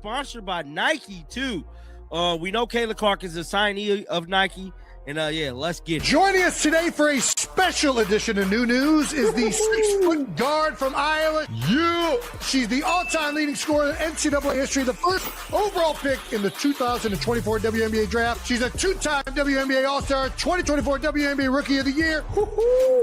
Sponsored by Nike, too. We know Caitlin Clark is a signee of Nike. And yeah, let's get it. Joining us today for a special edition of New News is the 6-foot guard from Iowa. She's the all-time leading scorer in NCAA history, the first overall pick in the 2024 WNBA draft. She's a two-time WNBA All-Star, 2024 WNBA Rookie of the Year,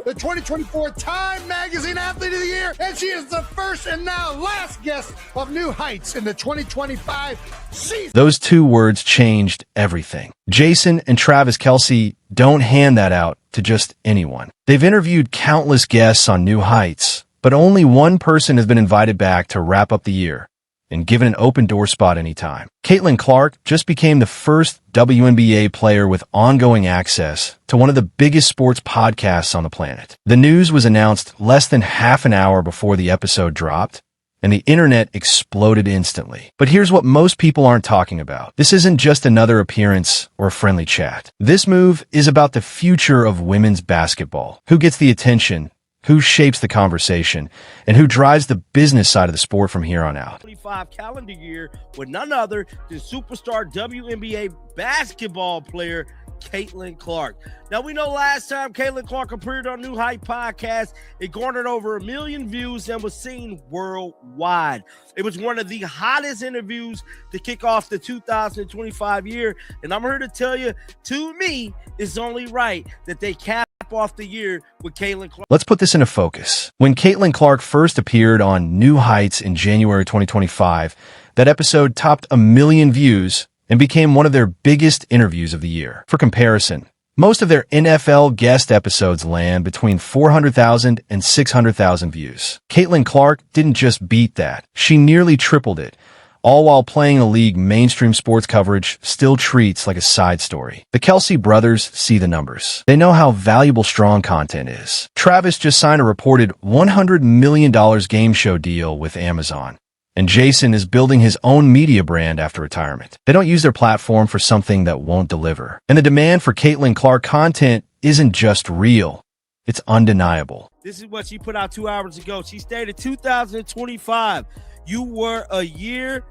the 2024 Time Magazine Athlete of the Year, and she is the first and now last guest of New Heights in the 2025 season. Those two words changed everything. Jason and Travis Kelce don't hand that out to just anyone. They've interviewed countless guests on New Heights, but only one person has been invited back to wrap up the year and given an open door spot anytime. Caitlin Clark just became the first WNBA player with ongoing access to one of the biggest sports podcasts on the planet. The news was announced less than half an hour before the episode dropped, and the internet exploded instantly. But here's what most people aren't talking about. This isn't just another appearance or a friendly chat. This move is about the future of women's basketball. Who gets the attention, who shapes the conversation, and who drives the business side of the sport from here on out. 25 calendar year with none other than superstar WNBA basketball player Caitlin Clark. Now, we know last time Caitlin Clark appeared on New Height podcast, it garnered over 1 million views and was seen worldwide. It was one of the hottest interviews to kick off the 2025 year, and I'm here to tell you, to me, it's only right that they cap off the year with Caitlin Clark. Let's put this into focus. When Caitlin Clark first appeared on New Heights in January 2025, that episode topped 1 million views and became one of their biggest interviews of the year. For comparison, most of their NFL guest episodes land between 400,000 and 600,000 views. Caitlin Clark didn't just beat that, she nearly tripled it, all while playing a league mainstream sports coverage still treats like a side story. The Kelce brothers see the numbers. They know how valuable strong content is. Travis just signed a reported $100 million game show deal with Amazon, and Jason is building his own media brand after retirement. They don't use their platform for something that won't deliver. And the demand for Caitlin Clark content isn't just real, it's undeniable. This is what she put out 2 hours ago. She stated 2025, you were a year, ...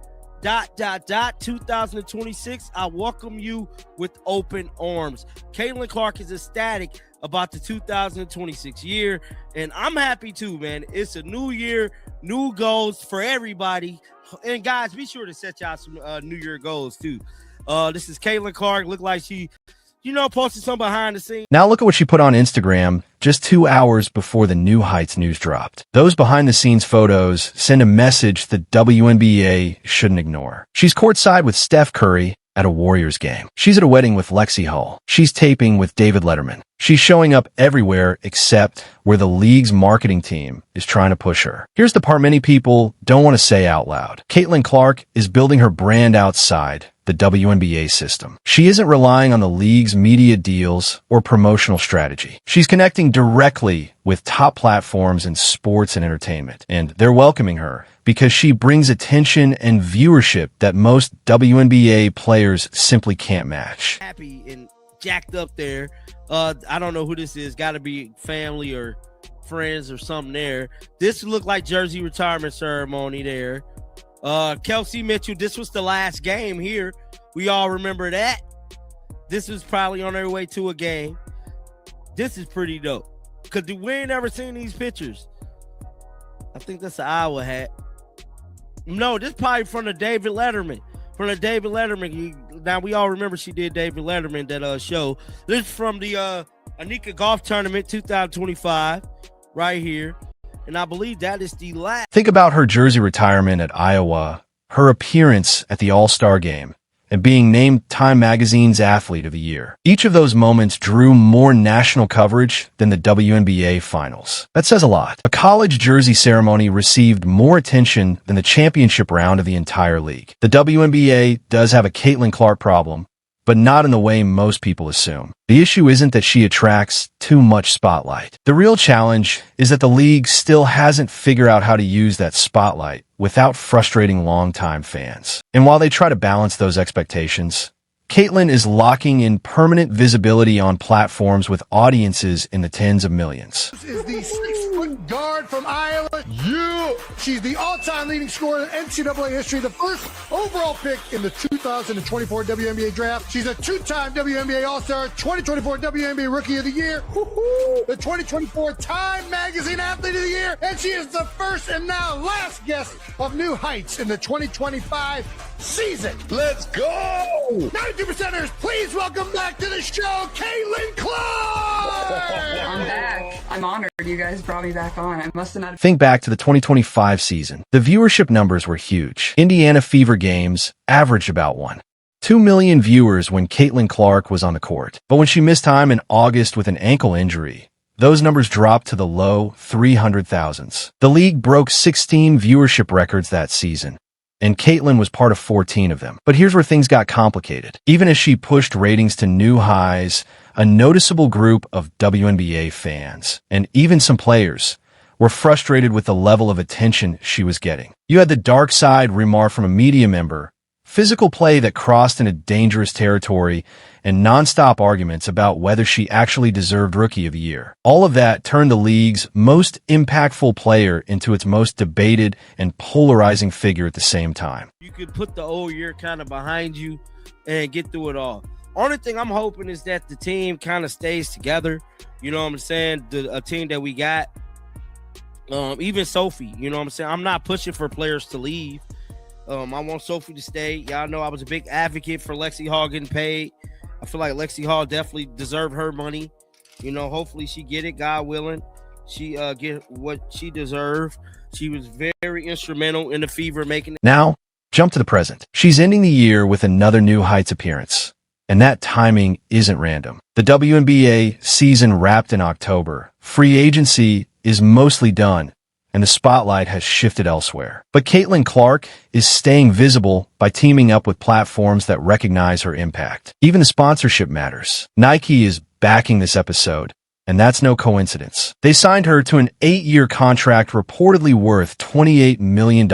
2026, I welcome you with open arms. Caitlin Clark is ecstatic about the 2026 year, and I'm happy too, man. It's a new year, new goals for everybody. And guys, be sure to set y'all some New Year goals too. This is Caitlin Clark. Look like she, posted some behind the scenes. Now look at what she put on Instagram just 2 hours before the New Heights news dropped. Those behind-the-scenes photos send a message the WNBA shouldn't ignore. She's courtside with Steph Curry at a Warriors game. She's at a wedding with Lexi Hull. She's taping with David Letterman. She's showing up everywhere except where the league's marketing team is trying to push her. Here's the part many people don't want to say out loud. Caitlin Clark is building her brand outside the WNBA system. She isn't relying on the league's media deals or promotional strategy. She's connecting directly with top platforms in sports and entertainment, and they're welcoming her because she brings attention and viewership that most WNBA players simply can't match. Happy and jacked up there. I don't know who this is. Got to be family or friends or something there. This looked like jersey retirement ceremony there. Kelce Mitchell, this was the last game here. We all remember that. This was probably on their way to a game. This is pretty dope. Because we ain't never seen these pictures. I think that's an Iowa hat. No, this is probably from the David Letterman. Now, we all remember she did David Letterman, that show. This is from the Anika Golf Tournament 2025 right here. And I believe that is the last. Think about her jersey retirement at Iowa, her appearance at the All-Star Game, and being named Time Magazine's Athlete of the Year. Each of those moments drew more national coverage than the WNBA Finals. That says a lot. A college jersey ceremony received more attention than the championship round of the entire league. The WNBA does have a Caitlin Clark problem, but not in the way most people assume. The issue isn't that she attracts too much spotlight. The real challenge is that the league still hasn't figured out how to use that spotlight without frustrating longtime fans. And while they try to balance those expectations, Caitlin is locking in permanent visibility on platforms with audiences in the tens of millions. This is the 6-foot guard from Iowa. She's the all-time leading scorer in NCAA history, the first overall pick in the 2024 WNBA draft. She's a two-time WNBA All-Star, 2024 WNBA Rookie of the Year, the 2024 Time Magazine Athlete of the Year, and she is the first and now last guest of New Heights in the 2025 season. Let's go! 92%ers, please welcome back to the show, Caitlin Clark! I'm back. I'm honored you guys brought me back on. I must have not. Think back to the 2025 season. The viewership numbers were huge. Indiana Fever games averaged about 2 million viewers when Caitlin Clark was on the court. But when she missed time in August with an ankle injury, those numbers dropped to the low 300,000s. The league broke 16 viewership records that season, and Caitlin was part of 14 of them. But here's where things got complicated. Even as she pushed ratings to new highs, a noticeable group of WNBA fans, and even some players, were frustrated with the level of attention she was getting. You had the dark side remark from a media member, physical play that crossed into dangerous territory, and nonstop arguments about whether she actually deserved Rookie of the Year. All of that turned the league's most impactful player into its most debated and polarizing figure at the same time. You could put the old year kind of behind you and get through it all. Only thing I'm hoping is that the team kind of stays together. You know what I'm saying? A team that we got, even Sophie, you know what I'm saying? I'm not pushing for players to leave. I want Sophie to stay. Y'all know I was a big advocate for Lexi Hall getting paid. I feel like Lexi Hall definitely deserved her money. You know, hopefully she get it, God willing. She get what she deserved. She was very instrumental in the Fever making it. Now, jump to the present. She's ending the year with another New Heights appearance. And that timing isn't random. The WNBA season wrapped in October. Free agency is mostly done, and the spotlight has shifted elsewhere. But Caitlin Clark is staying visible by teaming up with platforms that recognize her impact. Even the sponsorship matters. Nike is backing this episode, and that's no coincidence. They signed her to an 8-year contract reportedly worth $28 million.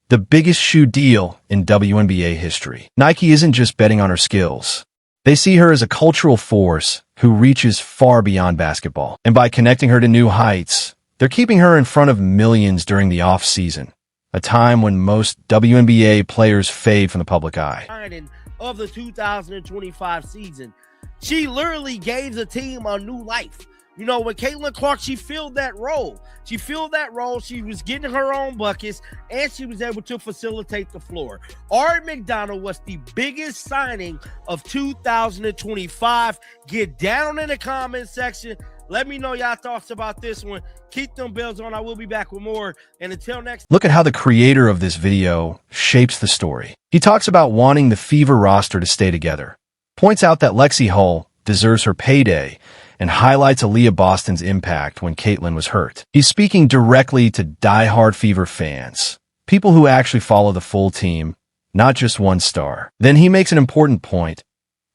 The biggest shoe deal in WNBA history. Nike isn't just betting on her skills. They see her as a cultural force who reaches far beyond basketball. And by connecting her to New Heights, they're keeping her in front of millions during the off-season, a time when most WNBA players fade from the public eye. Of the 2025 season, she literally gave the team a new life. You know, with Caitlin Clark, she filled that role. She was getting her own buckets, and she was able to facilitate the floor. Ari McDonald was the biggest signing of 2025. Get down in the comment section. Let me know y'all thoughts about this one. Keep them bells on. I will be back with more. And until next. Look at how the creator of this video shapes the story. He talks about wanting the Fever roster to stay together, points out that Lexi Hull deserves her payday, and highlights Aaliyah Boston's impact when Caitlin was hurt. He's speaking directly to diehard Fever fans, people who actually follow the full team, not just one star. Then he makes an important point.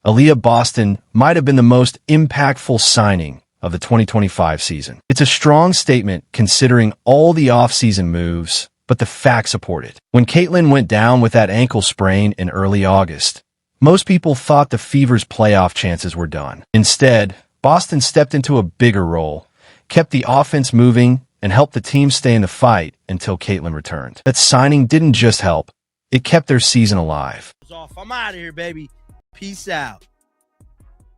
Aaliyah Boston might have been the most impactful signing of the 2025 season. It's a strong statement considering all the off-season moves, but the facts support it. When Caitlin went down with that ankle sprain in early August, most people thought the Fever's playoff chances were done. Instead, Boston stepped into a bigger role, kept the offense moving, and helped the team stay in the fight until Caitlin returned. That signing didn't just help, it kept their season alive. I'm out of here, baby. Peace out.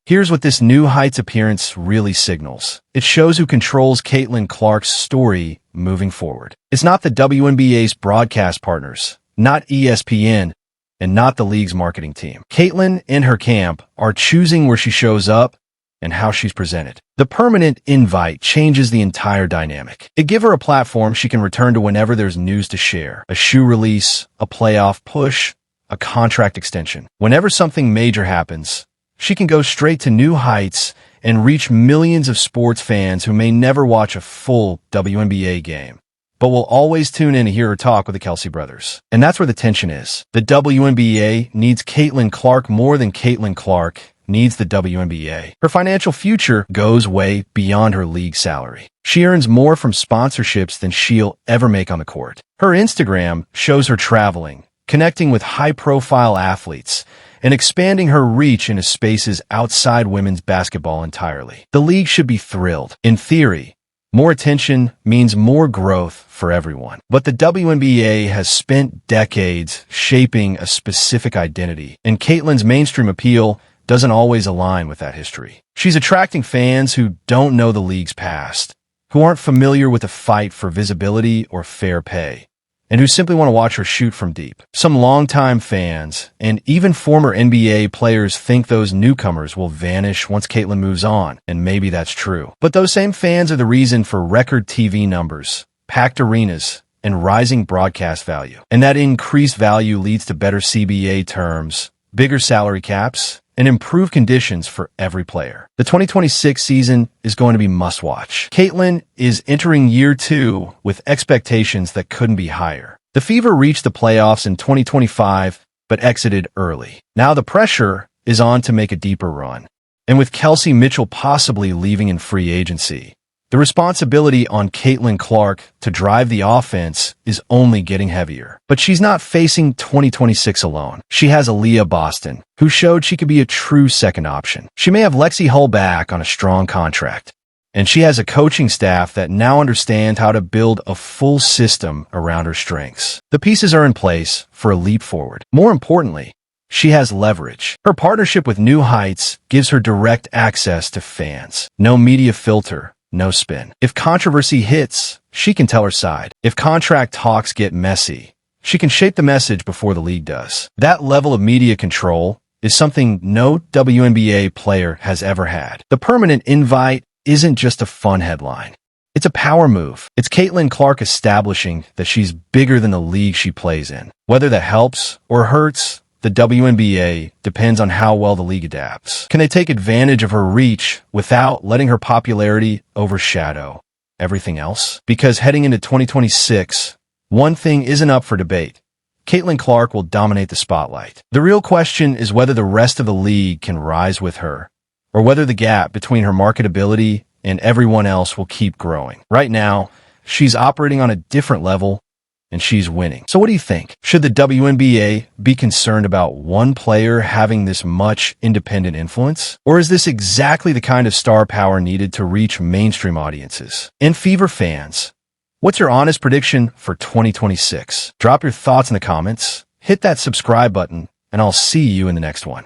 Here's what this New Heights appearance really signals. It shows who controls Caitlin Clark's story moving forward. It's not the WNBA's broadcast partners, not ESPN, and not the league's marketing team. Caitlin and her camp are choosing where she shows up and how she's presented. The permanent invite changes the entire dynamic. It gives her a platform she can return to whenever there's news to share. A shoe release, a playoff push, a contract extension. Whenever something major happens, she can go straight to New Heights and reach millions of sports fans who may never watch a full WNBA game, but will always tune in to hear her talk with the Kelsey brothers. And that's where the tension is. The WNBA needs Caitlin Clark more than Caitlin Clark needs the WNBA. Her financial future goes way beyond her league salary. She earns more from sponsorships than she'll ever make on the court. Her Instagram shows her traveling, connecting with high-profile athletes, and expanding her reach into spaces outside women's basketball entirely. The league should be thrilled. In theory, More attention means more growth for everyone. But the WNBA has spent decades shaping a specific identity, and Caitlyn's mainstream appeal doesn't always align with that history. She's attracting fans who don't know the league's past, who aren't familiar with the fight for visibility or fair pay, and who simply want to watch her shoot from deep. Some longtime fans and even former NBA players think those newcomers will vanish once Caitlyn moves on, and maybe that's true. But those same fans are the reason for record TV numbers, packed arenas, and rising broadcast value. And that increased value leads to better CBA terms, bigger salary caps, and improved conditions for every player. The 2026 season is going to be must-watch. Caitlyn is entering year 2 with expectations that couldn't be higher. The Fever reached the playoffs in 2025, but exited early. Now the pressure is on to make a deeper run. And with Kelsey Mitchell possibly leaving in free agency, the responsibility on Caitlin Clark to drive the offense is only getting heavier. But she's not facing 2026 alone. She has Aaliyah Boston, who showed she could be a true second option. She may have Lexi Hull back on a strong contract. And she has a coaching staff that now understands how to build a full system around her strengths. The pieces are in place for a leap forward. More importantly, she has leverage. Her partnership with New Heights gives her direct access to fans. No media filter. No spin. If controversy hits, she can tell her side. If contract talks get messy, she can shape the message before the league does. That level of media control is something no WNBA player has ever had. The permanent invite isn't just a fun headline. It's a power move. It's Caitlin Clark establishing that she's bigger than the league she plays in. Whether that helps or hurts, the WNBA depends on how well the league adapts. Can they take advantage of her reach without letting her popularity overshadow everything else? Because heading into 2026, one thing isn't up for debate. Caitlin Clark will dominate the spotlight. The real question is whether the rest of the league can rise with her, or whether the gap between her marketability and everyone else will keep growing. Right now, she's operating on a different level, and she's winning. So what do you think? Should the WNBA be concerned about one player having this much independent influence? Or is this exactly the kind of star power needed to reach mainstream audiences? And Fever fans, what's your honest prediction for 2026? Drop your thoughts in the comments, hit that subscribe button, and I'll see you in the next one.